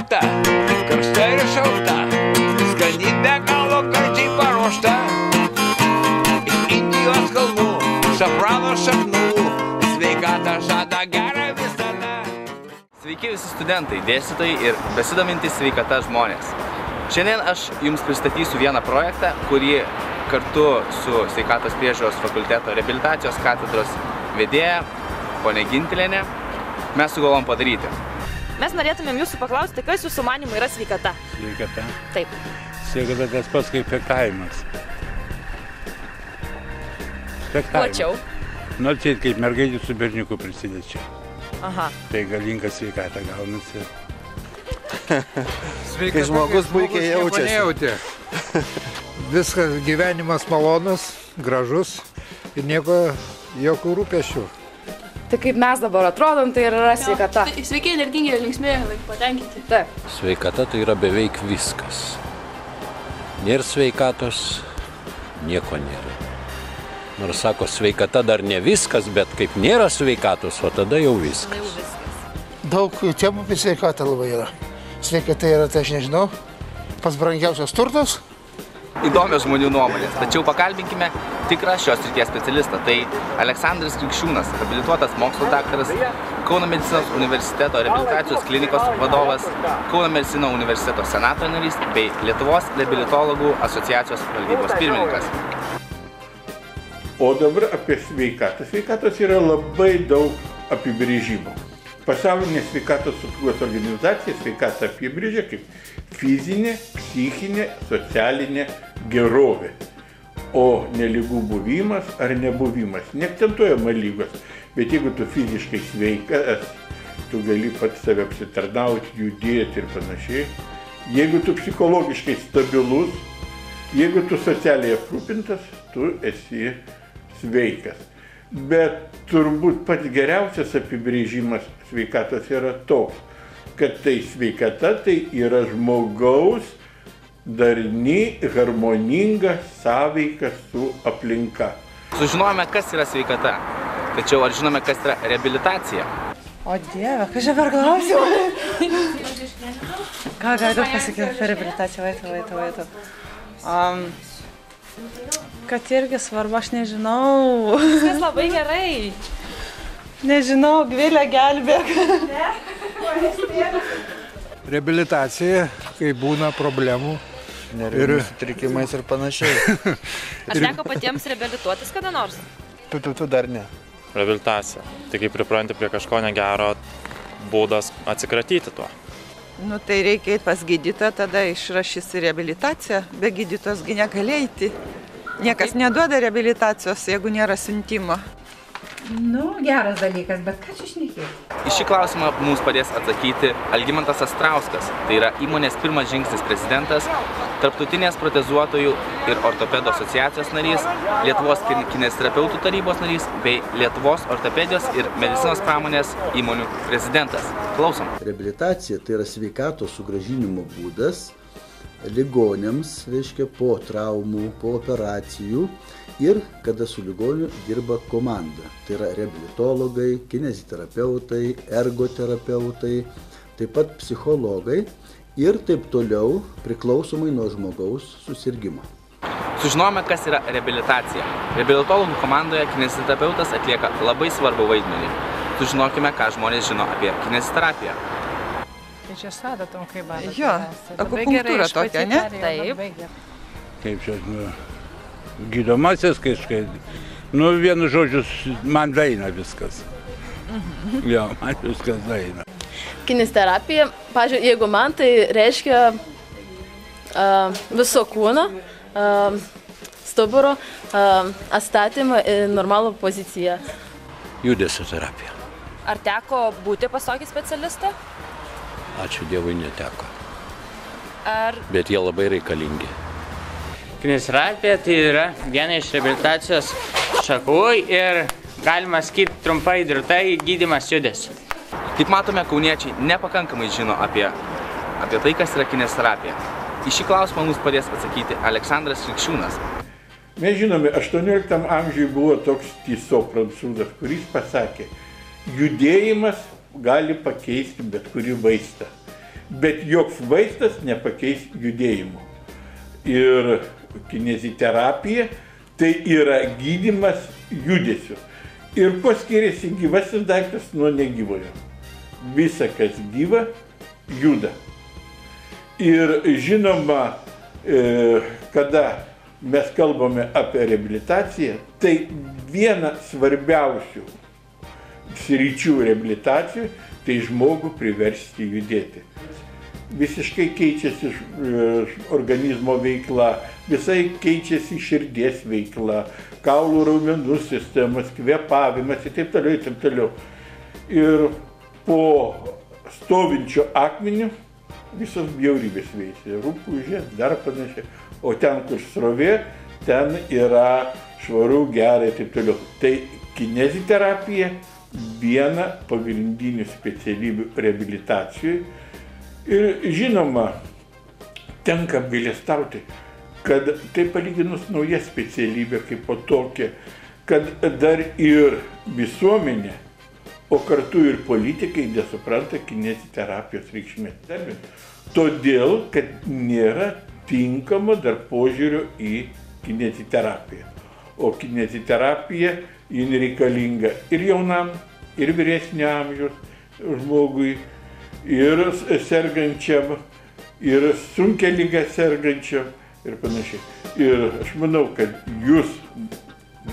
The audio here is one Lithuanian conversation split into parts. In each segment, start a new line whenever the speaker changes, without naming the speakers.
arbata, karšta ir šalta, skani be galo gardžiai paruošta. Iš Indijos kalnų, šafrano šaknų, sveikata žada gerą visada. Sveiki visi studentai, dėstytojai ir besidomintys sveikata žmonės. Šiandien aš jums pristatysiu vieną projektą, kurį kartu su sveikatos priežiūros fakulteto reabilitacijos katedros vedėja, ponė Gintilienė, mes sugalvojom padaryti.
Mes norėtumėm jūsų paklausti, kas jūsų manymų yra sveikata?
Sveikata?
Taip.
Sveikata tas pats kaip fektavimas.
Plačiau.
Nu, čia kaip mergaitė su berniuku prisidėčia.
Aha.
Tai galinga sveikata gaunasi.
Kai žmogus puikiai jaučiasi. Viskas gyvenimas malonus, gražus ir jokių rūpesčių.
Tai kaip mes dabar atrodom, tai yra sveikata.
Sveiki, energingi, linksmi, patenkinti.
Taip.
Sveikata tai yra beveik viskas. Nėra sveikatos, nieko nėra. Nors sako, sveikata dar ne viskas, bet kaip nėra sveikatos, o tada jau viskas.
Daug temų apie sveikatą labai yra. Sveikata yra, tai aš nežinau, pats brangiausias turtas.
Įdomios žmonių nuomonės, tačiau pakalbinkime tikrą šios srities specialistą. Tai Aleksandras Krikščiūnas, habilituotas mokslo daktaras, Kauno medicinos universiteto reabilitacijos klinikos vadovas, Kauno medicinos universiteto senato narys bei Lietuvos reabilitologų asociacijos valdybos pirmininkas.
O dabar apie sveikatą. Sveikatos yra labai daug apibrėžimų. Pasaulinė sveikatos apsaugos organizacija sveikatą apibrėžia kaip fizinė, psichinė, socialinė gerovė, o ne ligų buvimas ar nebuvimas. Neakcentuojama lygos, bet jeigu tu fiziškai sveikas, tu gali pats save apsitarnauti, judėti ir panašiai. Jeigu tu psichologiškai stabilus, jeigu tu socialiai aprūpintas, tu esi sveikas. Bet turbūt pats geriausias apibrėžimas sveikatos yra toks, kad tai sveikata tai yra žmogaus darni, harmoninga sąveika su aplinka.
Sužinojome, kas yra sveikata, tačiau ar žinome, kas yra reabilitacija?
O Dieve, ką čia per klausimą? Ką galiu pasakyti apie reabilitaciją, vaitų. Kad irgi svarbu, aš nežinau.
Viskas labai gerai.
Nežinau, Gvilė gelbėk.
Reabilitacija, kai būna problemų.
Nervinių sutrikimais ir panašiai.
Aš teko patiems reabilituotis kada nors?
Tu dar ne.
Reabilitacija. Tai kai pripranti prie kažko negero, būdas atsikratyti tuo.
Nu tai reikia eiti pas gydytoją, tada išrašys reabilitaciją. Be gydytojos gi negali eiti. Niekas neduoda reabilitacijos, jeigu nėra siuntimo.
Nu, geras dalykas, bet ką čia šnekėti?
Į šį klausimą mums padės atsakyti Algimantas Astrauskas, tai yra įmonės pirmas žingsnis prezidentas, Tarptautinės protezuotojų ir ortopedų asociacijos narys, Lietuvos kineziterapeutų tarybos narys bei Lietuvos ortopedijos ir medicinos pramonės įmonių prezidentas. Klausom.
Reabilitacija tai yra sveikatos sugrąžinimo būdas ligoniams, reiškia, po traumų, po operacijų ir kada su ligoniu dirba komanda. Tai yra reabilitologai, kineziterapeutai, ergoterapeutai, taip pat psichologai ir taip toliau priklausomai nuo žmogaus susirgimo.
Sužinojome, kas yra reabilitacija. Reabilitologų komandoje kineziterapeutas atlieka labai svarbų vaidmenį. Sužinokime, ką žmonės žino apie kineziterapiją.
Tai čia sadatom kaip bada.
Jo, akupunktūra tokia, ne?
Taip.
Kaip čia, gydomasis kažkaip. Nu, vienu žodžiu, man daina viskas. Jo, man viskas daina.
Kineziterapija, pavyzdžiui, jeigu man, tai reiškia viso kūno, stuburo, atstatymą į normalų poziciją.
Judesio terapija.
Ar teko būti pas tokį specialistą?
Ačiū Dievui neteko.
Ar...
Bet jie labai reikalingi.
Kineziterapija tai yra viena iš reabilitacijos šakų ir galima skirti trumpai drūtai gydymas judesiu.
Kaip matome, kauniečiai nepakankamai žino apie tai, kas yra kineziterapija. Į šį klausimą mums padės atsakyti Aleksandras Krikščiūnas.
Mes žinome, 18 amžiuje buvo toks Tiso prancūzas, kuris pasakė, judėjimas gali pakeisti bet kurį vaistą. bet joks vaistas nepakeis judėjimo. Ir kineziterapija tai yra gydymas judesiu. Ir kuo skiriasi gyvasis daiktas nuo negyvojo. Visa, kas gyva, juda. Ir žinoma, kada mes kalbame apie reabilitaciją, tai viena svarbiausių sričių reabilitacijų, tai žmogų priversti judėti. Visiškai keičiasi organizmo veikla, visai keičiasi širdies veikla, kaulų raumenų sistemas, kvėpavimas ir taip toliau, ir taip toliau. Ir po stovinčio akmeniu visos bjaurybės veisia, rupūžė, dar panašiai. O ten, kur srovė, ten yra švaru, gerai ir taip toliau. Tai kineziterapija viena pagrindinių specialybių reabilitacijai. Ir žinoma, tenka apgailestauti, kad tai palyginus nauja specialybė kaip po tokia, kad dar ir visuomenė, o kartu ir politikai nesupranta kineziterapijos reikšmės. Todėl, kad nėra tinkamo dar požiūrio į kineziterapiją. O kineziterapija jin reikalinga ir jaunam, ir vyresnio amžiaus žmogui, ir sergančiam, ir sunkia liga sergančiam ir panašiai. Ir aš manau, kad jūs,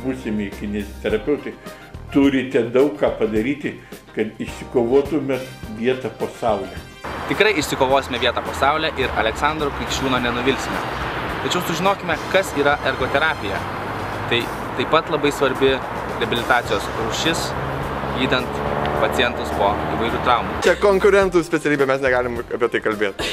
būsimi kineziterapeutai, turite daug ką padaryti, kad išsikovotumėt vietą po saulę.
Tikrai išsikovosime vietą po saulę ir Aleksandro Krikščiūno nenuvilsime. Tačiau sužinokime, kas yra ergoterapija. Tai taip pat labai svarbi reabilitacijos rūšis, gydant pacientus po įvairių traumų.
Čia konkurentų specialybė, mes negalim apie tai kalbėti.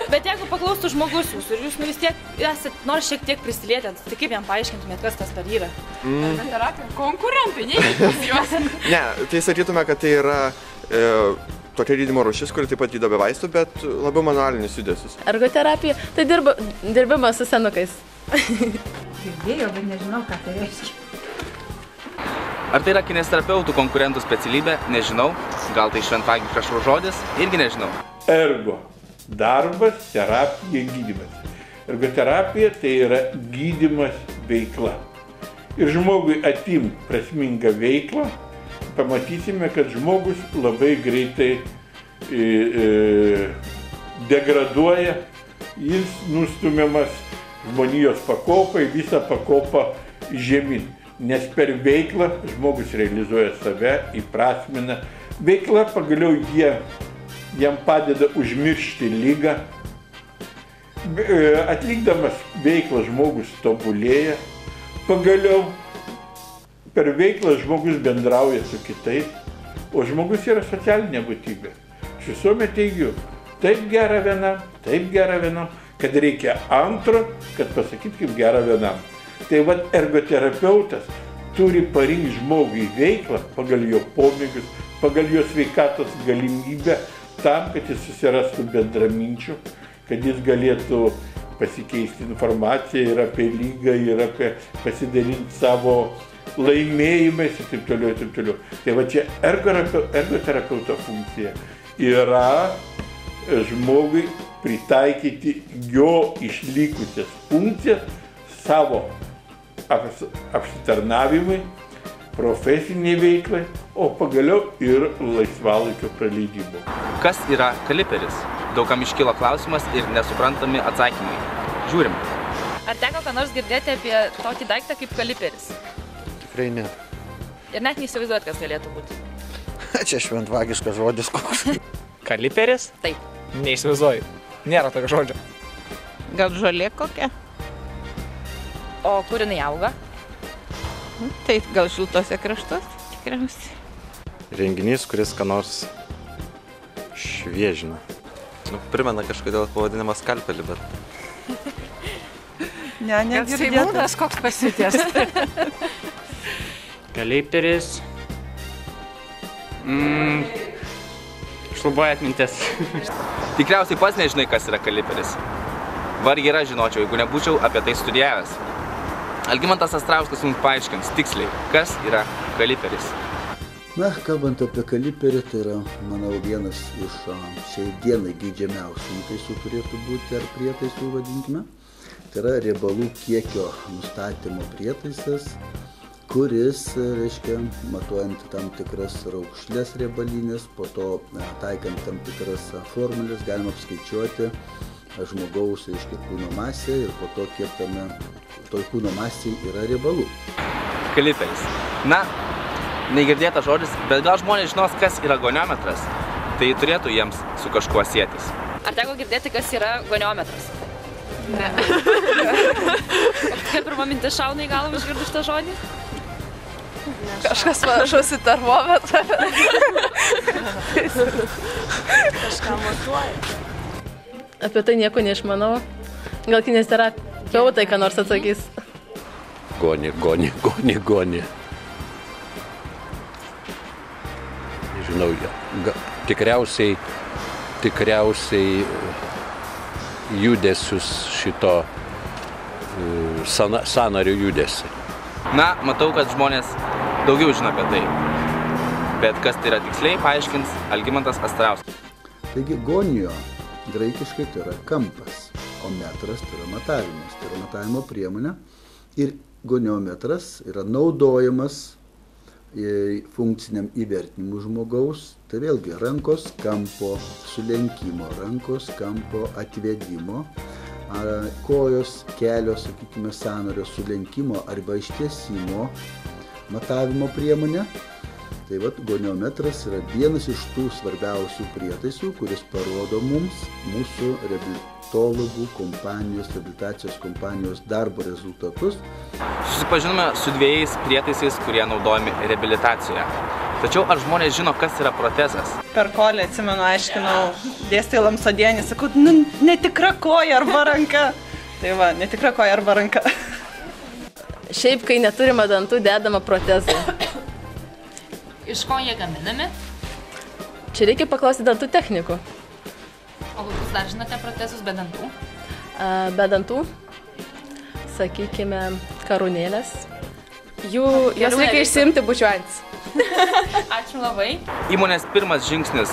Bet jeigu paklaustų žmogus jūsų ir jūs vis tiek esate nors šiek tiek prisilietėt, tai kaip jam paaiškintumėt, kas tas per yra?
Ergoterapija? Konkurentai, neįgit pas juos.
Ne, tai sakytume, kad tai yra tokia gydymo rūšis, kuri taip pat gydo be vaistų, bet labiau manualinis judesius.
Ergoterapija tai dirbimas su senukais.
Girdėjau, bet nežinau, ką tai reiškia.
Ar tai yra kineziterapeutų konkurentų specialybė? Nežinau. Gal tai šventagiškas žodis? Irgi nežinau.
Ergo. Darbas, terapija, gydymas. Ergoterapija tai yra gydymas veikla. Ir žmogui atim prasmingą veiklą, pamatysime, kad žmogus labai greitai degraduoja, jis nustumiamas žmonijos pakopai, visą pakopą žemyn. Nes per veiklą žmogus realizuoja save, įprasmina. Veikla pagaliau jam padeda užmiršti ligą. Atlikdamas veiklą žmogus tobulėja. Pagaliau per veiklą žmogus bendrauja su kitais, o žmogus yra socialinė būtybė. Aš visuomet teigiu, taip gera vienam, kad reikia antro, kad pasakyti kaip gera vienam. Tai vat ergoterapeutas turi parinkti žmogui veiklą pagal jo pomėgius, pagal jo sveikatos galimybę, tam, kad jis susirastų bendraminčių, kad jis galėtų pasikeisti informaciją ir apie lygą, ir apie pasidalinti savo laimėjimais ir taip toliau, ir taip toliau. Tai va čia ergoterapeuto funkcija yra žmogui pritaikyti jo išlikusias funkcijas savo apsitarnavimui, profesiniai veiklai, o pagaliau ir laisvalaikio praleidimo.
Kas yra kaliperis? Daugam iškilo klausimas ir nesuprantami atsakymai. Žiūrim.
Ar teko ką nors girdėti apie tokį daiktą kaip kaliperis?
Tikrai ne.
Ir net neįsivaizduojat, kas galėtų būti.
Čia šventvagiškas žodis koks.
Kaliperis?
Taip.
Neįsivaizduoju. Nėra tokio žodžio.
Gal žolė kokia?
O kur jinai auga?
Taip, gal šiltose kraštuose, tikriausiai.
Renginys, kuris ką nors šviežina. Primena kažkodėl pavadinimą skalpelį, bet...
Ne, negirdėtas.
Gal būdas koks pasiutės.
Kaliperis. Šlubuoja atmintis.
Tikriausiai pats nežinai, kas yra kaliperis. Vargiai ir aš žinočiau, jeigu nebūčiau apie tai studijavęs. Algimantas Astrauskas mums paaiškins tiksliai, kas yra kaliperis.
Na, kalbant apie kaliperį, tai yra, manau, vienas iš šiai dienai geidžiamiausių nutaisų turėtų būti, ar prietaisų vadinkime. Tai yra riebalų kiekio nustatymo prietaisas, kuris, reiškia, matuojant tam tikras raukšlės riebalinės, po to taikant tam tikras formulės, galima apskaičiuoti žmogaus, reiškia, kūno masė ir po to kiek toj kūno masėje yra riebalų.
Kaliperis. Na, negirdėtas žodis, bet gal žmonės žinos, kas yra goniometras, tai turėtų jiems su kažkuo sėtis.
Ar teko girdėti, kas yra goniometras?
Ne.
Kaip pirma mintis šauna į galvą išgirdus šitą žodį?
Kažkas panašus į termometrą.
Kažką matuoja.
Apie tai nieko neišmanau. Gal kineziterapeutai ką nors atsakys.
Goni. Žinau, tikriausiai judesius šito sąnarių judesį.
Na, matau, kad žmonės daugiau žino apie tai. Bet kas tai yra tiksliai, paaiškins Algimantas Astrauskas.
Taigi gonio graikiškai tai yra kampas, o metras tai yra matavimas, tai yra matavimo priemonė. Ir goniometras yra naudojamas funkciniam įvertinimui žmogaus, tai vėlgi rankos kampo sulenkimo, rankos kampo atvedimo, kojos, kelio, sakykime, sąnario sulenkimo arba ištiesimo matavimo priemonė. Tai vat goniometras yra vienas iš tų svarbiausių prietaisų, kuris parodo mums mūsų reabilitologų kompanijos, reabilitacijos kompanijos darbo rezultatus.
Susipažinome su dviejais prietaisais, kurie naudojami reabilitacijoje. Tačiau ar žmonės žino, kas yra protezas?
Per kolį, atsimenu, aiškinau dėstytojui Lamsodienį, sakau, netikra koja arba ranka. Tai va, netikra koja arba ranka.
Šiaip, kai neturime dantų, dedama protezai.
Iš ko jie gaminami?
Čia reikia paklausyti dantų technikų.
O kokius dar žinote protezus be dantų?
Be dantų, sakykime, karūnėlės. Jos reikia išsiimti bučiuojantis.
Ačiū labai.
Įmonės pirmas žingsnis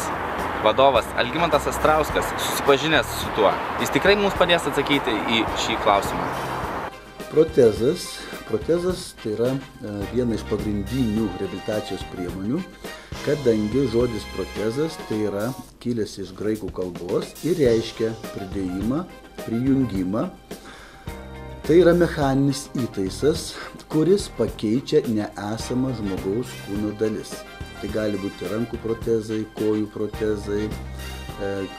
vadovas Algimantas Astrauskas susipažinęs su tuo. Jis tikrai mums padės atsakyti į šį klausimą.
Protezas tai yra viena iš pagrindinių reabilitacijos priemonių, kadangi žodis protezas tai yra kilęs iš graikų kalbos ir reiškia pridėjimą, prijungimą. Tai yra mechaninis įtaisas, kuris pakeičia neesamą žmogaus kūno dalis. Tai gali būti rankų protezai, kojų protezai,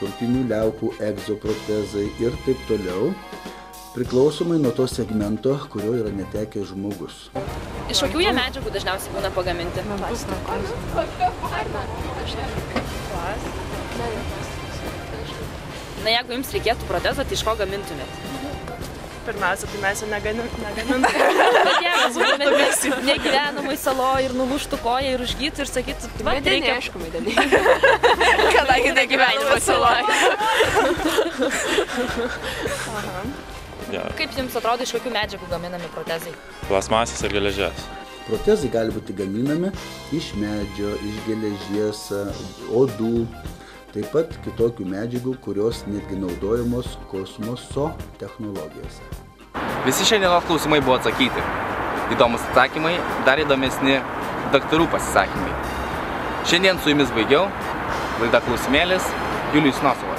krūtinių liaukų egzoprotezai ir taip toliau, priklausomai nuo to segmento, kurio yra netekęs žmogus.
Iš kokių jie medžiagų dažniausiai būna pagaminti? Na, jeigu jums reikėtų protezą, tai iš ko gamintumėt?
Pirmiausia, tai mes jau negamintume.
Bet jeigu būtumėt negyvenamai saloj ir nulūžtų koją ir užgytų ir sakytų, va, reikia...
Aišku, medeniai. Kadangi negyvenamai saloj.
Kaip jums atrodo, iš kokių medžiagų gaminami protezai?
Plasmasės ir geležies.
Protezai gali būti gaminami iš medžio, iš geležies, odų, taip pat kitokių medžiagų, kurios netgi naudojamos kosmoso technologijose.
Visi šiandienos klausimai buvo atsakyti. Įdomus atsakymai, dar įdomesni daktarų pasisakymai. Šiandien su jumis baigiau. Laida Klausimėlis, Julijus Nosovas.